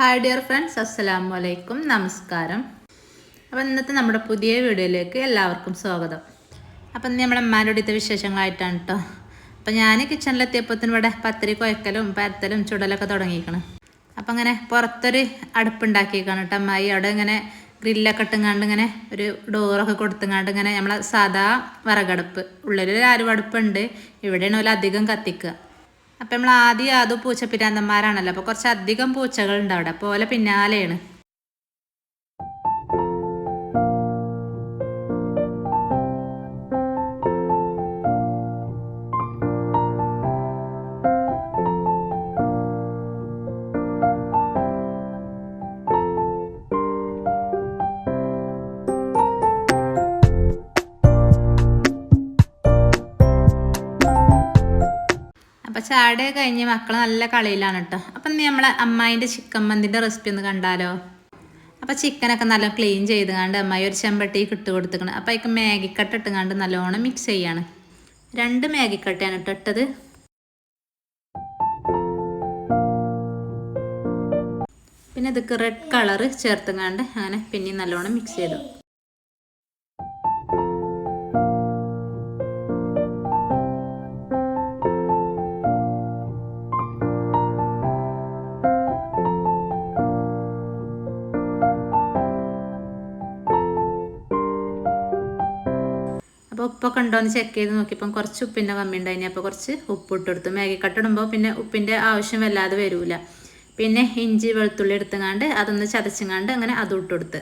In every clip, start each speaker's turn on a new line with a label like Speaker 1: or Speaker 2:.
Speaker 1: Hi dear friends, അസ്സലാമു അലൈക്കും, നമസ്കാരം. അപ്പം ഇന്നത്തെ നമ്മുടെ പുതിയ വീഡിയോയിലേക്ക് എല്ലാവർക്കും സ്വാഗതം. അപ്പം ഇന്ന് നമ്മുടെ അമ്മമാരുടെ വിശേഷങ്ങളായിട്ടാണ് കേട്ടോ. അപ്പം ഞാൻ കിച്ചണിലെത്തിയപ്പോഴത്തേനും ഇവിടെ പത്തിരി കുഴക്കലും പരത്തലും ചുടലൊക്കെ തുടങ്ങിയിരിക്കണം. അപ്പം അങ്ങനെ പുറത്തൊരു അടുപ്പുണ്ടാക്കിയിരിക്കണം കേട്ടോ അമ്മായി. അവിടെ ഇങ്ങനെ ഗ്രില്ലൊക്കെ ഇട്ടുങ്ങാണ്ട് ഇങ്ങനെ ഒരു ഡോറൊക്കെ കൊടുത്തുങ്ങാണ്ട് ഇങ്ങനെ നമ്മളെ സാധാ വിറകടുപ്പ് ഉള്ളിലൊരു ആരുവടുപ്പുണ്ട്. ഇവിടെയാണ് ഓല അധികം കത്തിക്കുക. അപ്പം നമ്മൾ ആദ്യം അതും പൂച്ചപ്പിരാന്തന്മാരാണല്ലോ, അപ്പോൾ കുറച്ചധികം പൂച്ചകളുണ്ട് അവിടെ. അപ്പോൾ ഓലെ പിന്നാലെയാണ്. അപ്പം ചാടെ കഴിഞ്ഞ് മക്കൾ നല്ല കളിയിലാണ് കേട്ടോ. അപ്പം നമ്മളെ അമ്മായിൻ്റെ ചിക്കൻ മന്തിൻ്റെ റെസിപ്പി ഒന്ന് കണ്ടാലോ. അപ്പം ചിക്കനൊക്കെ നല്ല ക്ലീൻ ചെയ്തുകൊണ്ട് അമ്മായി ഒരു ചെമ്പട്ടിക്ക് ഇട്ട് കൊടുത്തിക്കണം. അപ്പം അതിക്ക് മാഗിക്കട്ട ഇട്ടുകൊണ്ട് നല്ലോണം മിക്സ് ചെയ്യാണ്. 2 മാഗിക്കട്ടയാണ് ഇട്ടത്. പിന്നെ ഇതൊക്കെ റെഡ് കളറ് ചേർത്തുകൊണ്ട് അങ്ങനെ പിന്നെ നല്ലോണം മിക്സ് ചെയ്തു. അപ്പോൾ ഉപ്പൊക്കെ ഉണ്ടോയെന്ന് ചെക്ക് ചെയ്ത് നോക്കിയപ്പം കുറച്ച് ഉപ്പിൻ്റെ കമ്മി ഉണ്ടായിനി. അപ്പോൾ കുറച്ച് ഉപ്പ് ഇട്ടെടുത്തു. മാഗി കട്ടിടുമ്പോൾ പിന്നെ ഉപ്പിൻ്റെ ആവശ്യം വല്ലാതെ വരില്ല. പിന്നെ ഇഞ്ചി വെളുത്തുള്ളി എടുത്തുങ്ങാണ്ട് അതൊന്ന് ചതച്ചുങ്ങാണ്ട് അങ്ങനെ അതും ഇട്ടെടുത്ത്.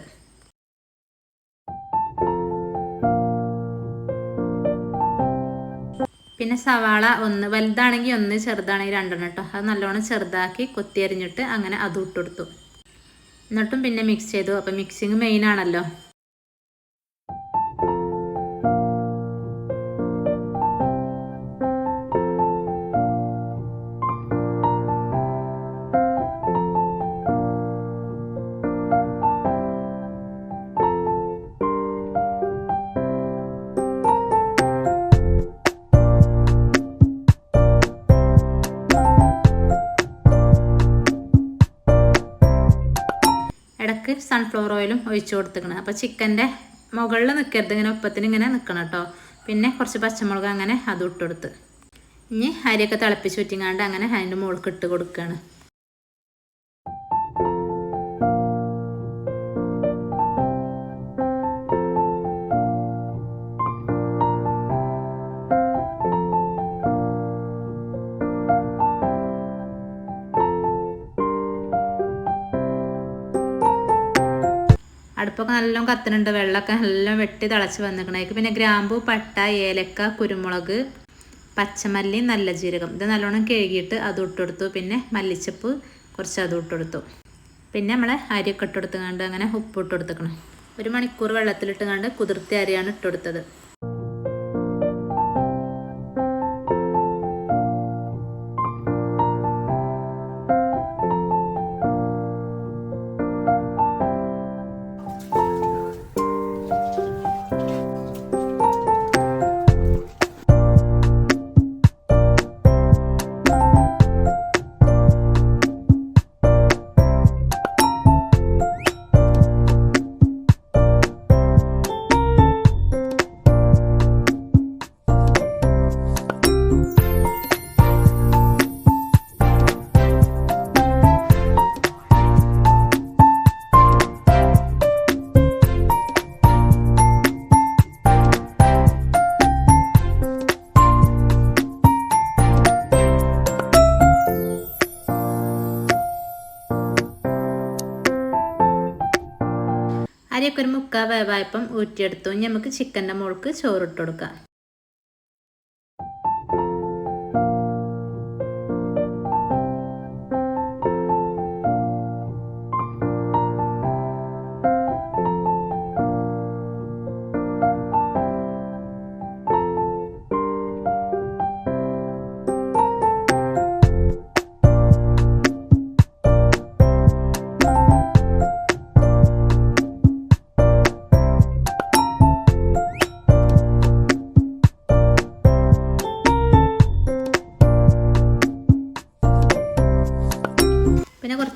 Speaker 1: പിന്നെ സവാള ഒന്ന് വലുതാണെങ്കിൽ 1, ചെറുതാണെങ്കിൽ 2 കേട്ടോ. അത് നല്ലോണം ചെറുതാക്കി കൊത്തി അരിഞ്ഞിട്ട് അങ്ങനെ അതും ഇട്ടെടുത്തു. എന്നിട്ടും പിന്നെ മിക്സ് ചെയ്തു. അപ്പോൾ മിക്സിങ് മെയിനാണല്ലോ. ഇടയ്ക്ക് സൺഫ്ലവർ ഓയിലും ഒഴിച്ചു കൊടുത്തിക്കണം. അപ്പോൾ ചിക്കൻ്റെ മുകളിൽ നിൽക്കരുത്, ഇങ്ങനെ ഒപ്പത്തിന് ഇങ്ങനെ നിൽക്കണം കേട്ടോ. പിന്നെ കുറച്ച് പച്ചമുളക് അങ്ങനെ അതും ഇട്ടെടുത്ത്. ഇനി അരിയൊക്കെ തിളപ്പിച്ച് ചുറ്റിങ്ങാണ്ട് അങ്ങനെ അതിൻ്റെ മുകൾക്ക് ഇട്ട് കൊടുക്കുകയാണ്. അടുപ്പൊക്കെ നല്ലോണം കത്തുന്നുണ്ട്. വെള്ളമൊക്കെ നല്ലോണം വെട്ടി തിളച്ച് വന്നിക്കണേക്ക്. പിന്നെ ഗ്രാമ്പു, പട്ട, ഏലക്ക, കുരുമുളക്, പച്ചമല്ലി, നല്ല ജീരകം ഇത് നല്ലോണം കഴുകിയിട്ട് അതും ഇട്ടെടുത്തു. പിന്നെ മല്ലിച്ചപ്പ് കുറച്ച് അതും ഇട്ടെടുത്തു. പിന്നെ നമ്മളെ അരിയൊക്കെ ഇട്ടെടുത്തുകൊണ്ട് അങ്ങനെ ഉപ്പ് ഇട്ടെടുത്തേക്കണം. 1 മണിക്കൂർ വെള്ളത്തിലിട്ടുകൊണ്ട് കുതിർത്തി അരിയാണ് ഇട്ടെടുത്തത്. അരിയൊക്കെ ഒരു 3/4 വേവായപ്പം ഊറ്റിയെടുത്തു. ഇനി നമുക്ക് ചിക്കൻ്റെ മുകൾക്ക് ചോറിട്ട് കൊടുക്കാം.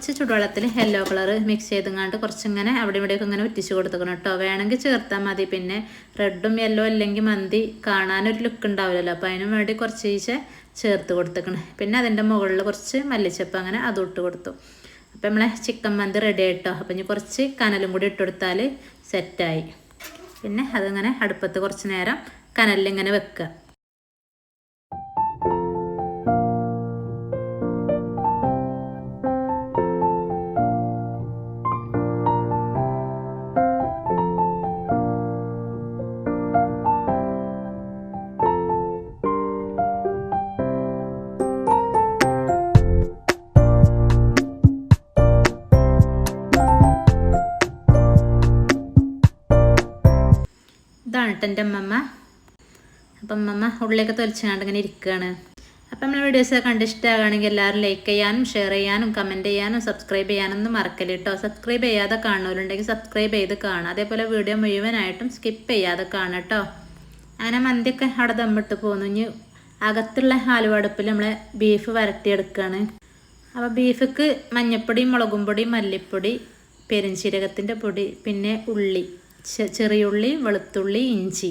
Speaker 1: കുറച്ച് ചുടുവെള്ളത്തിൽ യെല്ലോ കളർ മിക്സ് ചെയ്തെങ്ങാണ്ട് കുറച്ചിങ്ങനെ അവിടെ ഇവിടെയൊക്കെ ഇങ്ങനെ ഉറ്റിച്ച് കൊടുക്കണം കേട്ടോ. വേണമെങ്കിൽ ചേർത്താൽ മതി. പിന്നെ റെഡും യെല്ലോ അല്ലെങ്കിൽ മന്തി കാണാനൊരു ലുക്ക് ഉണ്ടാവില്ലല്ലോ. അപ്പോൾ അതിനും വേണ്ടി കുറച്ച് ചേർത്ത് കൊടുത്തേക്കണം. പിന്നെ അതിൻ്റെ മുകളിൽ കുറച്ച് മല്ലിച്ചപ്പ് അങ്ങനെ അതും ഇട്ട് കൊടുത്തു. അപ്പോൾ നമ്മളെ ചിക്കൻ മന്തി റെഡി ആയിട്ടോ. അപ്പം ഇനി കുറച്ച് കനലും കൂടി ഇട്ട് കൊടുത്താൽ സെറ്റായി. പിന്നെ അതിങ്ങനെ അടുപ്പത്ത് കുറച്ച് നേരം കനലിലിങ്ങനെ വെക്കുക. ഇതാണ് കേട്ടോ എൻ്റെ അമ്മമ്മ. അപ്പം അമ്മമ്മ ഉള്ളിലേക്ക് തൊലിച്ചാണ്ട് ഇങ്ങനെ ഇരിക്കുകയാണ്. അപ്പം നമ്മളെ വീഡിയോസ് കണ്ട് ഇഷ്ടമാകുകയാണെങ്കിൽ എല്ലാവരും ലൈക്ക് ചെയ്യാനും ഷെയർ ചെയ്യാനും കമൻറ്റ് ചെയ്യാനും സബ്സ്ക്രൈബ് ചെയ്യാനൊന്നും മറക്കല്ല കേട്ടോ. സബ്സ്ക്രൈബ് ചെയ്യാതെ കാണുന്നവരുണ്ടെങ്കിൽ സബ്സ്ക്രൈബ് ചെയ്ത് കാണാം. അതേപോലെ വീഡിയോ മുഴുവനായിട്ടും സ്കിപ്പ് ചെയ്യാതെ കാണാം കേട്ടോ. അങ്ങനെ മന്തിയൊക്കെ അവിടെ ദമ്മിട്ട് പോന്നു. ഇനി അകത്തുള്ള ആലുവടുപ്പിൽ നമ്മളെ ബീഫ് വരട്ടിയെടുക്കുകയാണ്. അപ്പോൾ ബീഫിക്ക് മഞ്ഞൾപ്പൊടി, മുളകും പൊടി, മല്ലിപ്പൊടി, പെരുംജീരകത്തിൻ്റെ പൊടി, പിന്നെ ഉള്ളി, ചെറിയുള്ളി, വെളുത്തുള്ളി, ഇഞ്ചി,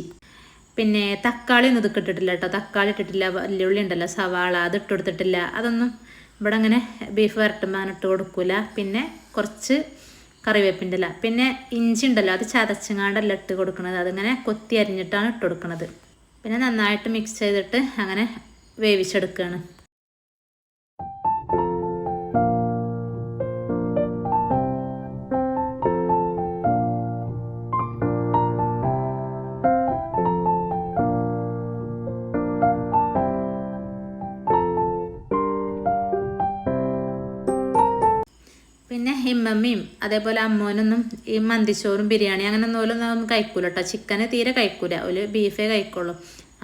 Speaker 1: പിന്നെ തക്കാളി ഒന്നും ഇതൊക്കെ ഇട്ടിട്ടില്ല കേട്ടോ. തക്കാളി ഇട്ടിട്ടില്ല. വലിയുള്ളി ഉണ്ടല്ലോ സവാള, അത് ഇട്ട് കൊടുത്തിട്ടില്ല. അതൊന്നും ഇവിടെ അങ്ങനെ ബീഫ് വരട്ടുമ്പോൾ അങ്ങനെ ഇട്ട് കൊടുക്കില്ല. പിന്നെ കുറച്ച് കറിവേപ്പിൻ്റെ ഇല, പിന്നെ ഇഞ്ചി ഉണ്ടല്ലോ അത് ചതച്ചങ്ങാണ്ടല്ല ഇട്ട് കൊടുക്കുന്നത്. അതിങ്ങനെ കൊത്തി അരിഞ്ഞിട്ടാണ് ഇട്ട് കൊടുക്കുന്നത്. പിന്നെ നന്നായിട്ട് മിക്സ് ചെയ്തിട്ട് അങ്ങനെ വേവിച്ചെടുക്കുകയാണ്. പിന്നെ ഇമ്മമ്മയും അതേപോലെ അമ്മോനൊന്നും ഈ മന്തിച്ചോറും ബിരിയാണി അങ്ങനെ ഒന്നും കഴിക്കൂല കേട്ടോ. ചിക്കന് തീരെ കഴിക്കൂല. ഒരു ബീഫേ കഴിക്കുള്ളൂ.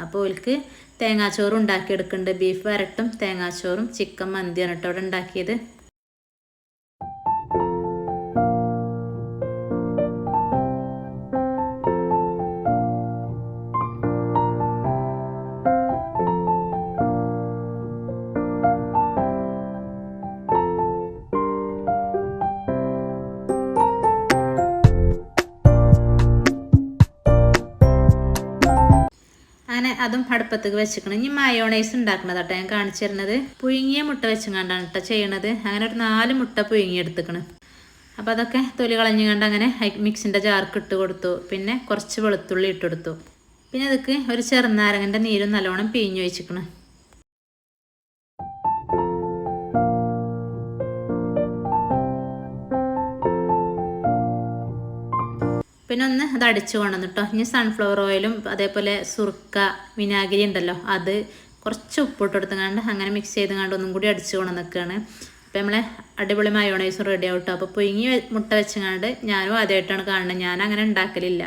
Speaker 1: അപ്പോൾ ഓൽക്ക് തേങ്ങാച്ചോറും ഉണ്ടാക്കിയെടുക്കുന്നുണ്ട്. ബീഫ് വരട്ടും തേങ്ങാച്ചോറും ചിക്കൻ മന്തിയാണ് കേട്ടോ അവിടെ ഉണ്ടാക്കിയത്. അങ്ങനെ അതും അടുപ്പത്തേക്ക് വെച്ചിക്കണം. ഇനി മയോണൈസ് ഉണ്ടാക്കുന്നത് കേട്ടോ ഞാൻ കാണിച്ചു തരുന്നത്. പുഴുങ്ങിയ മുട്ട വെച്ചുകൊണ്ടാണ് കേട്ടോ ചെയ്യണത്. അങ്ങനെ ഒരു 4 മുട്ട പുഴുങ്ങിയെടുത്തേക്കണം. അപ്പോൾ അതൊക്കെ തൊലി കളഞ്ഞുകൊണ്ട് അങ്ങനെ മിക്സിൻ്റെ ജാർക്ക് ഇട്ട് കൊടുത്തു. പിന്നെ കുറച്ച് വെളുത്തുള്ളി ഇട്ട് കൊടുത്തു. പിന്നെ അതൊക്കെ ഒരു ചെറുനാരങ്ങൻ്റെ നീരും നല്ലോണം പിഴിഞ്ഞ് വെച്ചിക്കണം. പിന്നെ ഒന്ന് അത് അടിച്ചു കൊണ്ടുവന്നു കേട്ടോ. ഇനി സൺഫ്ലവർ ഓയിലും അതേപോലെ സുർക്ക, വിനാഗിരി ഉണ്ടല്ലോ അത് കുറച്ച് ഉപ്പിട്ട് കൊടുത്തുകൊണ്ട് അങ്ങനെ മിക്സ് ചെയ്തുകൊണ്ട് ഒന്നും കൂടി അടിച്ചു കൊണ്ടു നിൽക്കുകയാണ്. അപ്പോൾ നമ്മളെ അടിപൊളി മയോണൈസും റെഡി ആവും കേട്ടോ. അപ്പോൾ പുഴുങ്ങി മുട്ട വെച്ചുകൊണ്ട് ഞാനും ആദ്യമായിട്ടാണ് കാണുന്നത്. ഞാൻ അങ്ങനെ ഉണ്ടാക്കലില്ല.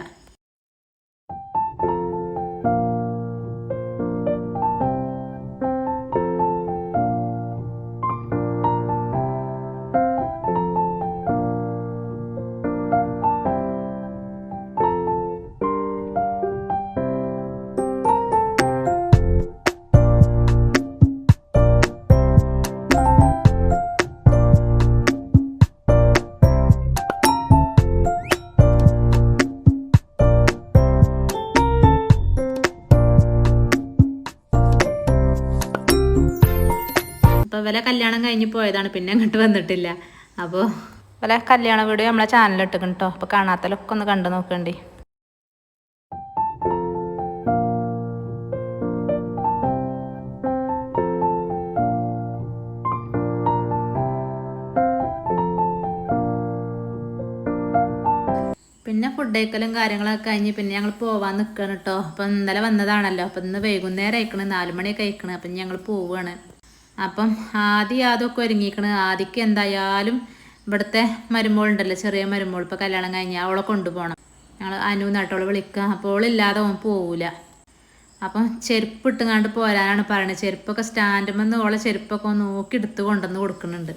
Speaker 1: അപ്പോൾ വല്ല കല്യാണം കഴിഞ്ഞ് പോയതാണ്. പിന്നെ അങ്ങോട്ട് വന്നിട്ടില്ല. അപ്പോൾ വല്ല കല്യാണ വീഡിയോ നമ്മളെ ചാനലിൽ ഇട്ടിക്കണം കേട്ടോ. അപ്പോൾ കാണാത്തലൊക്കെ ഒന്ന് കണ്ടു നോക്കണ്ടേ. പിന്നെ ഫുഡ് കഴിക്കലും കാര്യങ്ങളൊക്കെ കഴിഞ്ഞ് പിന്നെ ഞങ്ങൾ പോവാൻ നിൽക്കുകയാണ് കേട്ടോ. അപ്പം ഇന്നലെ വന്നതാണല്ലോ. അപ്പം ഇന്ന് വൈകുന്നേരം അയക്കണം, 4 മണിയൊക്കെ അയക്കണം. അപ്പം ഞങ്ങൾ പോവുകയാണ്. അപ്പം അതൊക്കെ ഒരുങ്ങിക്കണ്. ആദ്യക്ക് എന്തായാലും ഇവിടുത്തെ മരുമോളുണ്ടല്ലോ, ചെറിയ മരുമോൾ, ഇപ്പോൾ കല്യാണം കഴിഞ്ഞാൽ അവളെ കൊണ്ടുപോകണം. ഞങ്ങൾ അനു നാട്ടോളെ വിളിക്കുക. അപ്പോൾ അവളില്ലാതെ അവൻ പോവില്ല. അപ്പം ചെരുപ്പ് ഇട്ടുങ്ങാണ്ട് പോരാനാണ് പറയുന്നത്. ചെരുപ്പൊക്കെ സ്റ്റാൻഡുമെന്ന് ഓളെ ചെരുപ്പൊക്കെ ഒന്ന് നോക്കി എടുത്ത് കൊണ്ടുവന്ന് കൊടുക്കുന്നുണ്ട്.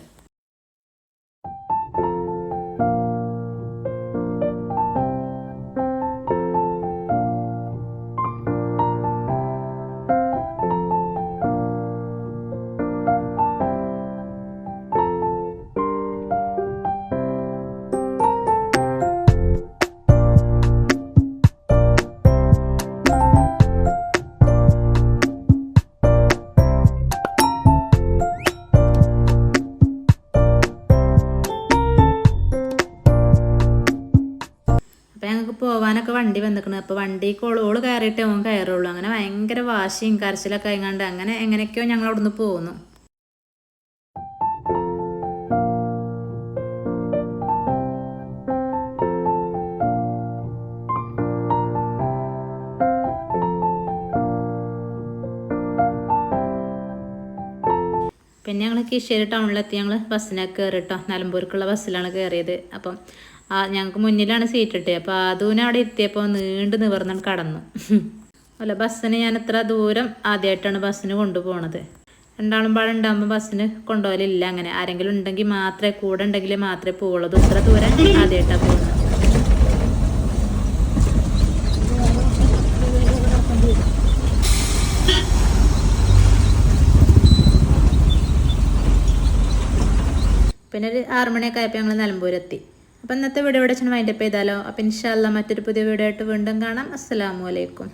Speaker 1: വണ്ടി വന്നിക്കണം. അപ്പോൾ വണ്ടിക്ക് ഓള് കയറിയിട്ടേ ഓൻ കയറുള്ളൂ. അങ്ങനെ ഭയങ്കര വാശിയും കരച്ചിലൊക്കെ ആയിങ്ങാണ്ട് അങ്ങനെ എങ്ങനെയൊക്കെയോ ഞങ്ങൾ അവിടുന്ന് പോന്നു. പിന്നെ ഞങ്ങൾ കിശ്ശേരി ടൗണിലെത്തി. ഞങ്ങൾ ബസ്സിനൊക്കെ കയറിട്ടോ, നിലമ്പൂർക്കുള്ള ബസ്സിലാണ് കയറിയത്. അപ്പം ഞങ്ങൾക്ക് മുന്നിലാണ് സീറ്റ് ഇട്ടത്. അപ്പോൾ അതുവിനെ അവിടെ എത്തിയപ്പോൾ നീണ്ടു നിവർന്ന് കടന്നു. അല്ല, ബസ്സിന് ഞാൻ ഇത്ര ദൂരം ആദ്യമായിട്ടാണ് ബസ്സിന് കൊണ്ടുപോകണത്. രണ്ടാളും പാടെ ഉണ്ടാകുമ്പോൾ ബസ്സിന് കൊണ്ടുപോകലില്ല. അങ്ങനെ ആരെങ്കിലും ഉണ്ടെങ്കിൽ മാത്രമേ, കൂടെ ഉണ്ടെങ്കിൽ മാത്രമേ പോവുള്ളൂ. ഇത്ര ദൂരം ആദ്യമായിട്ടാണ് പോകുന്നത്. പിന്നെ ഒരു 6 മണിയൊക്കെ ആയപ്പോൾ ഞങ്ങൾ നിലമ്പൂരെത്തി. അപ്പോൾ ഇന്നത്തെ വീഡിയോ ഇവിടെ വെച്ചാൽ വൈൻഡപ്പ് ചെയ്താലോ. അപ്പോൾ ഇൻഷാ അല്ലാഹ് മറ്റൊരു പുതിയ വീഡിയോ ആയിട്ട് വീണ്ടും കാണാം. അസ്സലാമു അലൈക്കും.